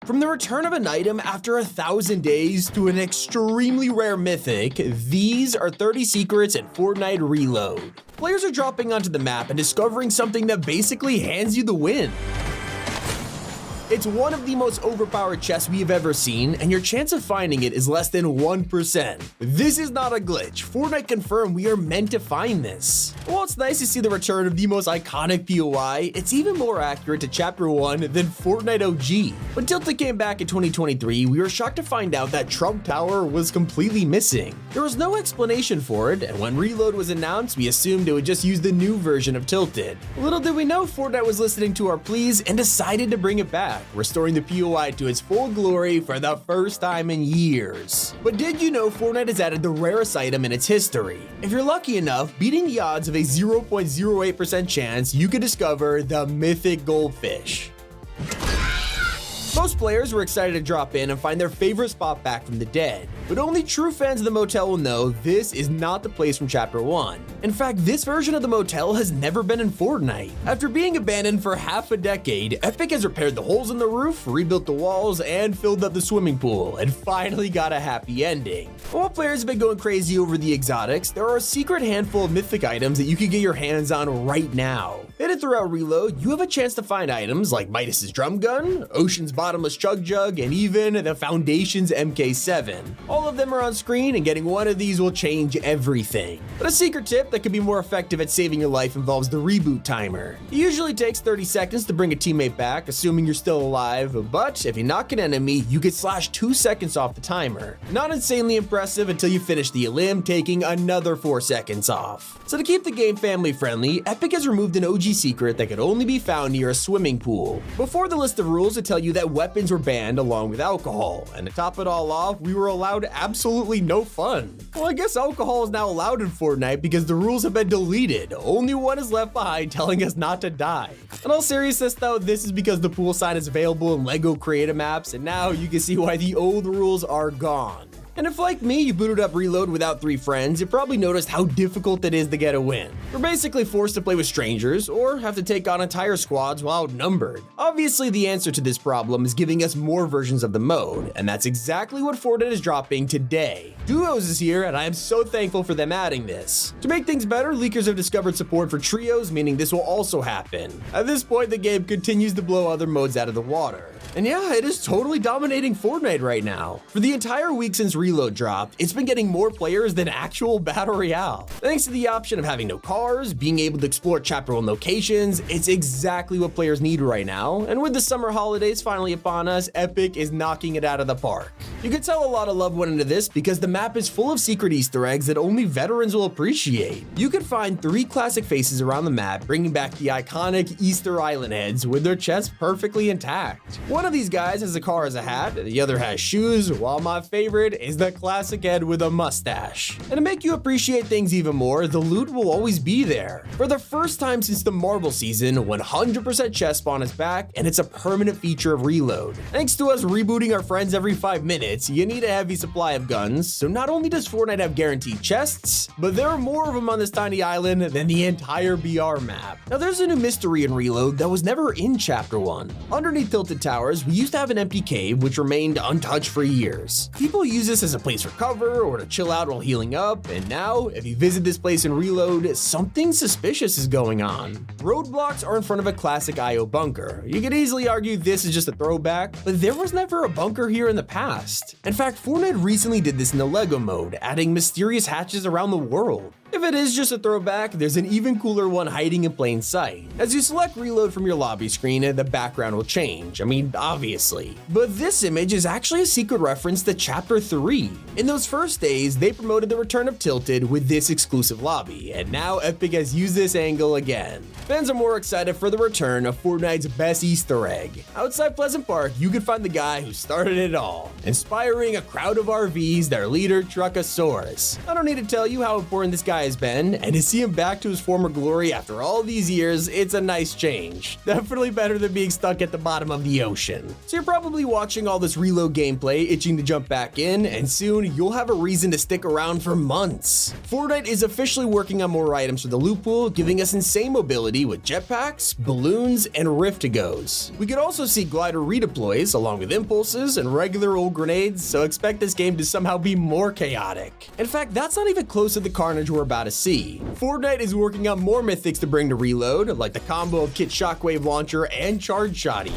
From the return of an item after 1,000 days to an extremely rare mythic, these are 30 secrets in Fortnite Reload. Players are dropping onto the map and discovering something that basically hands you the win. It's one of the most overpowered chests we have ever seen, and your chance of finding it is less than 1%. This is not a glitch. Fortnite confirmed we are meant to find this. While it's nice to see the return of the most iconic POI, it's even more accurate to Chapter 1 than Fortnite OG. When Tilted came back in 2023, we were shocked to find out that Trump Tower was completely missing. There was no explanation for it, and when Reload was announced, we assumed it would just use the new version of Tilted. Little did we know Fortnite was listening to our pleas and decided to bring it back, restoring the POI to its full glory for the first time in years. But did you know Fortnite has added the rarest item in its history? If you're lucky enough, beating the odds of a 0.08% chance, you could discover the mythic goldfish. Most players were excited to drop in and find their favorite spot back from the dead, but only true fans of the motel will know this is not the place from Chapter 1. In fact, this version of the motel has never been in Fortnite. After being abandoned for half a decade, Epic has repaired the holes in the roof, rebuilt the walls, and filled up the swimming pool, and finally got a happy ending. While players have been going crazy over the exotics, there are a secret handful of mythic items that you can get your hands on right now. Hidden throughout Reload, you have a chance to find items like Midas's drum gun, Ocean's bottomless chug jug, and even the Foundation's MK7. All of them are on screen, and getting one of these will change everything. But a secret tip that could be more effective at saving your life involves the reboot timer. It usually takes 30 seconds to bring a teammate back, assuming you're still alive, but if you knock an enemy, you get slashed 2 seconds off the timer. Not insanely impressive until you finish the elim, taking another 4 seconds off. So to keep the game family friendly, Epic has removed an OG secret that could only be found near a swimming pool. Before the list of rules to tell you that weapons were banned along with alcohol, and to top it all off, we were allowed absolutely no fun. Well, I guess alcohol is now allowed in Fortnite because the rules have been deleted. Only one is left behind telling us not to die. In all seriousness though, this is because the pool sign is available in LEGO Creative Maps, and now you can see why the old rules are gone. And if, like me, you booted up Reload without 3 friends, you probably noticed how difficult it is to get a win. We're basically forced to play with strangers, or have to take on entire squads while outnumbered. Obviously, the answer to this problem is giving us more versions of the mode, and that's exactly what Fortnite is dropping today. Duos is here, and I am so thankful for them adding this. To make things better, leakers have discovered support for trios, meaning this will also happen. At this point, the game continues to blow other modes out of the water. And yeah, it is totally dominating Fortnite right now. For the entire week since Reload dropped, it's been getting more players than actual Battle Royale. Thanks to the option of having no cars, being able to explore Chapter 1 locations, it's exactly what players need right now. And with the summer holidays finally upon us, Epic is knocking it out of the park. You can tell a lot of love went into this because the map is full of secret Easter eggs that only veterans will appreciate. You can find 3 classic faces around the map, bringing back the iconic Easter Island heads with their chests perfectly intact. One of these guys has a car as a hat, the other has shoes, while my favorite is the classic head with a mustache. And to make you appreciate things even more, the loot will always be there. For the first time since the Marble season, 100% chest spawn is back, and it's a permanent feature of Reload. Thanks to us rebooting our friends every 5 minutes, you need a heavy supply of guns, so not only does Fortnite have guaranteed chests, but there are more of them on this tiny island than the entire BR map. Now there's a new mystery in Reload that was never in Chapter 1. Underneath Tilted Towers, we used to have an empty cave which remained untouched for years. People use this as a place for cover or to chill out while healing up, and now, if you visit this place in Reload, something suspicious is going on. Roadblocks are in front of a classic IO bunker. You could easily argue this is just a throwback, but there was never a bunker here in the past. In fact, Fortnite recently did this in the LEGO mode, adding mysterious hatches around the world. If it is just a throwback, there's an even cooler one hiding in plain sight. As you select Reload from your lobby screen, the background will change. I mean, obviously. But this image is actually a secret reference to Chapter 3. In those first days, they promoted the return of Tilted with this exclusive lobby, and now Epic has used this angle again. Fans are more excited for the return of Fortnite's best Easter egg. Outside Pleasant Park, you can find the guy who started it all, inspiring a crowd of RVs, their leader, Truckosaurus. I don't need to tell you how important this guy guy has been, and to see him back to his former glory after all these years, it's a nice change. Definitely better than being stuck at the bottom of the ocean. So you're probably watching all this reload gameplay, itching to jump back in, and soon you'll have a reason to stick around for months. Fortnite is officially working on more items for the loot pool, giving us insane mobility with jetpacks, balloons, and rift-to-goes. We could also see glider redeploys along with impulses and regular old grenades, so expect this game to somehow be more chaotic. In fact, that's not even close to the carnage we're about to see. Fortnite is working on more mythics to bring to reload, like the combo of Kit Shockwave Launcher and Charge Shotty.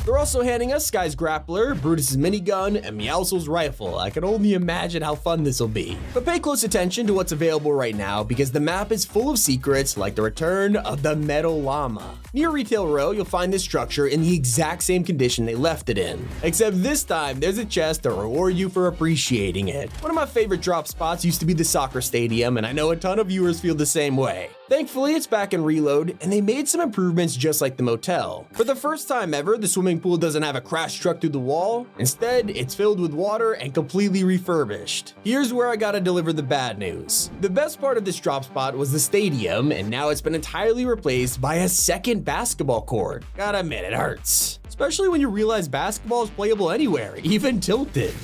They're also handing us Sky's Grappler, Brutus's Minigun, and Meowscles Rifle. I can only imagine how fun this will be. But pay close attention to what's available right now, because the map is full of secrets like the return of the Metal Llama. Near Retail Row, you'll find this structure in the exact same condition they left it in. Except this time, there's a chest to reward you for appreciating it. One of my favorite drop spots used to be the soccer stadium, and I know a ton of viewers feel the same way. Thankfully, it's back in Reload, and they made some improvements just like the motel. For the first time ever, the swimming pool doesn't have a crash truck through the wall. Instead, it's filled with water and completely refurbished. Here's where I gotta deliver the bad news. The best part of this drop spot was the stadium, and now it's been entirely replaced by a second basketball court. Gotta admit, it hurts. Especially when you realize basketball is playable anywhere, even tilted.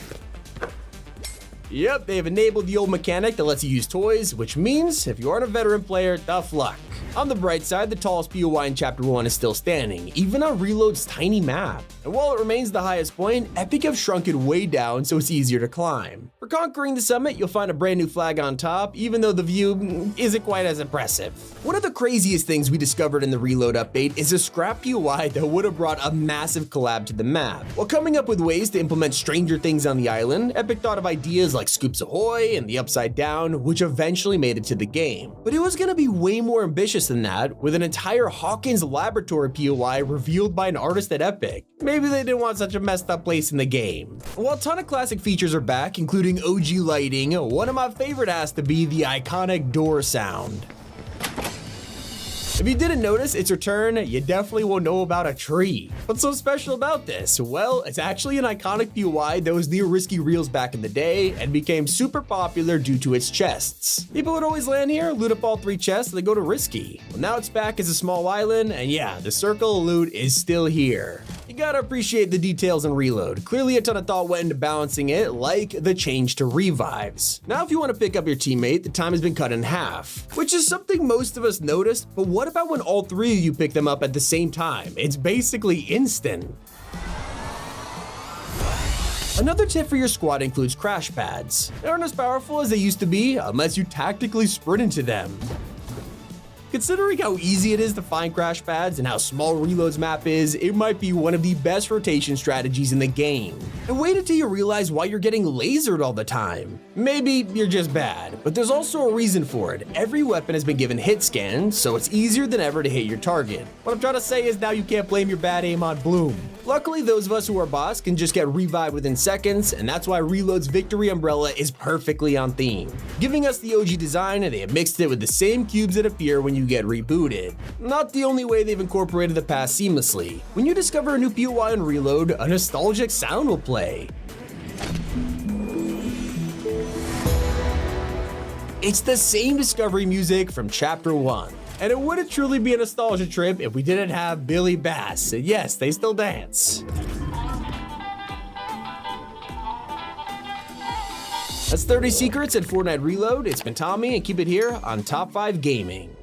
Yep, they have enabled the old mechanic that lets you use toys, which means if you aren't a veteran player, tough luck. On the bright side, the tallest POI in Chapter 1 is still standing, even on Reload's tiny map. And while it remains the highest point, Epic have shrunk it way down so it's easier to climb. For conquering the summit, you'll find a brand new flag on top, even though the view isn't quite as impressive. One of the craziest things we discovered in the Reload update is a scrap POI that would have brought a massive collab to the map. While coming up with ways to implement stranger things on the island, Epic thought of ideas like Scoops Ahoy and the Upside Down, which eventually made it to the game. But it was gonna be way more ambitious than that, with an entire Hawkins Laboratory POI revealed by an artist at Epic. Maybe they didn't want such a messed up place in the game. While a ton of classic features are back, including OG lighting, one of my favorite has to be the iconic door sound. If you didn't notice its return, you definitely will know about a tree. What's so special about this? Well, it's actually an iconic POI that was near Risky Reels back in the day and became super popular due to its chests. People would always land here, loot up all 3 chests, and then go to Risky. Well, now it's back as a small island, and yeah, the circle of loot is still here. You gotta appreciate the details in Reload. Clearly a ton of thought went into balancing it, like the change to revives. Now if you want to pick up your teammate, the time has been cut in half, which is something most of us noticed, but what about when all 3 of you pick them up at the same time? It's basically instant. Another tip for your squad includes crash pads. They aren't as powerful as they used to be unless you tactically sprint into them. Considering how easy it is to find crash pads and how small Reload's map is, it might be one of the best rotation strategies in the game. And wait until you realize why you're getting lasered all the time. Maybe you're just bad, but there's also a reason for it. Every weapon has been given hit scans, so it's easier than ever to hit your target. What I'm trying to say is now you can't blame your bad aim on Bloom. Luckily, those of us who are boss can just get revived within seconds, and that's why Reload's Victory Umbrella is perfectly on theme. Giving us the OG design, and they have mixed it with the same cubes that appear when you get rebooted. Not the only way they've incorporated the past seamlessly. When you discover a new POI in Reload, a nostalgic sound will play. It's the same discovery music from Chapter 1. And it wouldn't truly be a nostalgia trip if we didn't have Billy Bass. And yes, they still dance. That's 30 secrets in Fortnite Reload. It's been Tommy, and keep it here on Top 5 Gaming.